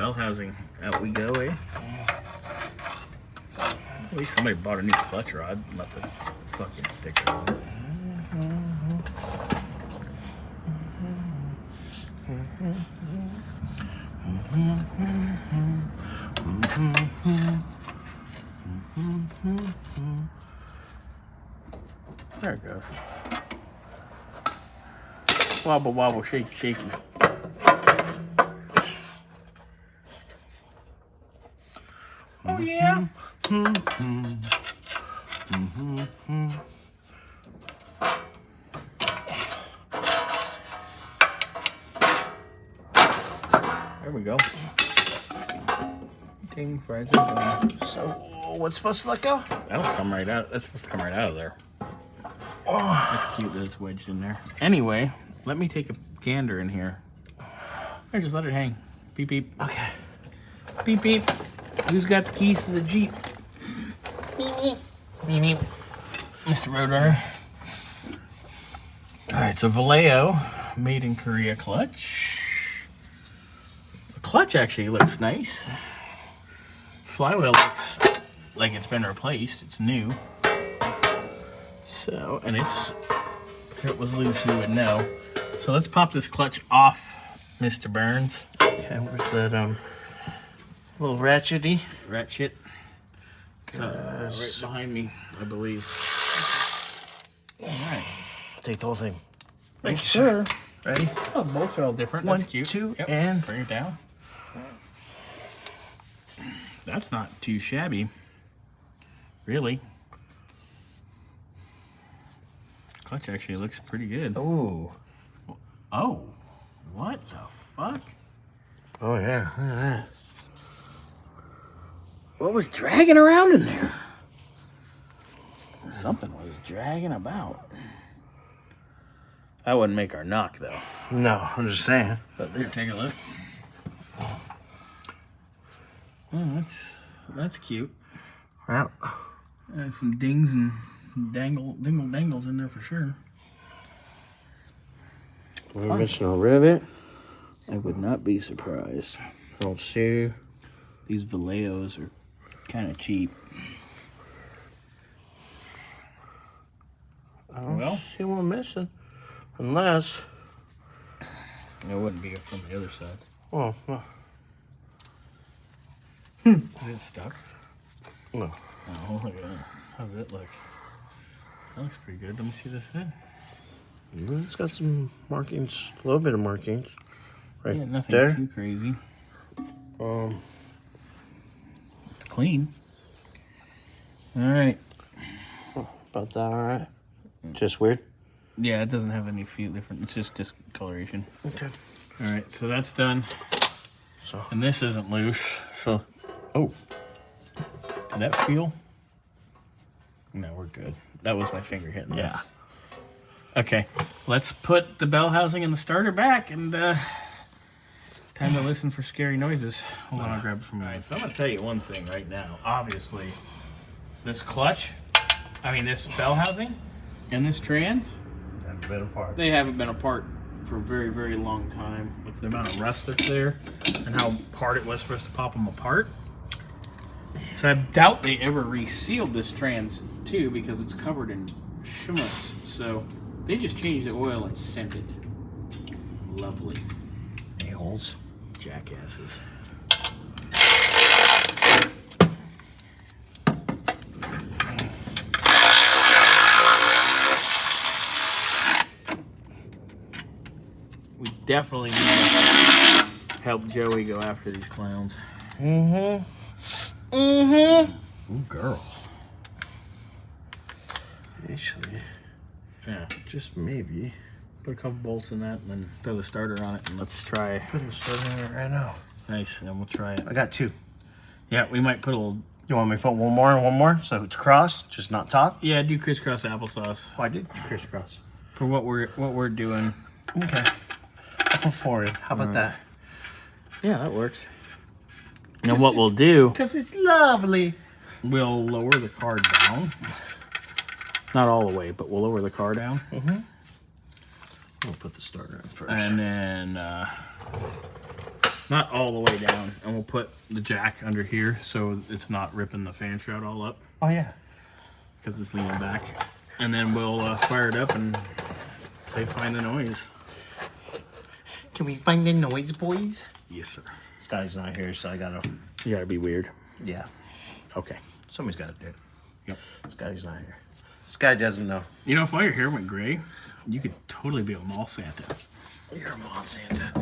Bellhousing, out we go, eh? At least somebody bought a new clutch rod. Left the fucking sticker on it. There it goes. Wobble, wobble, shake, shaky. Oh, yeah. There we go. Ding, fries are done. So, what's supposed to let go? That'll come right out. That's supposed to come right out of there. Oh, that's cute that it's wedged in there. Anyway, let me take a gander in here. Here, just let it hang. Beep, beep. Okay. Beep, beep. Who's got the keys to the Jeep? Beep, beep. Beep, beep. Mr. Roadrunner. All right, so Vallejo, made in Korea clutch. The clutch actually looks nice. Flywheel looks like it's been replaced. It's new. So, and it's, if it was loose, we would know. So let's pop this clutch off, Mr. Burns. Okay, where's that, little ratchety? Ratchet. Right behind me, I believe. All right. Take the whole thing. Thank you, sir. Ready? Oh, bolts are all different. One, That's cute. two, yep. and... Bring it down. That's not too shabby. Really. Clutch actually looks pretty good. Ooh. Oh. What the fuck? Oh, yeah. Look at that. What was dragging around in there? Something was dragging about. That wouldn't make our knock, though. No, I'm just saying. But here, take a look. Oh, that's cute. Well, Some dings and dingle dangles in there for sure. we're missing a rivet. I would not be surprised. Don't see. These Vallejos are kind of cheap. I don't Well, see one missing. Unless... it wouldn't be from the other side. Oh, no. Is it stuck? No. Oh, look at that. How's it look? That looks pretty good. Let me see this head. It's got some markings, a little bit of markings. Right Yeah, nothing there. too crazy. It's clean. All right. About that, all right. Just weird. Yeah, it doesn't have any feel different. It's just discoloration. Okay. All right, so that's done. So. And this isn't loose. So, oh, did that feel? No, we're good. That was my finger hitting this. Yeah. Okay, let's put the bell housing and the starter back, and time to listen for scary noises. Hold on, I'll grab it from mine. So I'm gonna tell you one thing right now. Obviously, this clutch, this bell housing, and this trans, Haven't been apart. they haven't been apart for a very, very long time. With the amount of rust that's there, and how hard it was for us to pop them apart. So I doubt they ever resealed this trans too, because it's covered in schmutz. So they just changed the oil and sent it. Lovely. A-holes. Jackasses. We definitely need to help Joey go after these clowns. Mm-hmm. Mm-hmm. Ooh, girl. Actually, Yeah. just maybe. Put a couple bolts in that and then throw the starter on it and let's try. Put a starter in it right now. Nice, and we'll try it. I got two. Yeah, we might put a little. You want me to put one more and one more? So it's cross, just not top? Yeah, do crisscross applesauce. Oh, I did crisscross. For what we're doing. Okay. I'll put four in. How about that? Yeah, that works. Now what we'll do, Because it's lovely. we'll lower the car down. Not all the way, but we'll lower the car down. Mm-hmm. We'll put the starter in first. And then Not all the way down. And we'll put the jack under here so it's not ripping the fan shroud all up. Oh, yeah. Because it's leaning back. And then we'll fire it up and they find the noise. Can we find the noise, boys? Yes, sir. Scotty's not here, so I gotta... You gotta be weird. Yeah. Okay. Somebody's gotta do it. Yep. Scotty's not here. Scotty doesn't know. You know, if all your hair went gray, you could totally be a mall Santa. You're a mall Santa.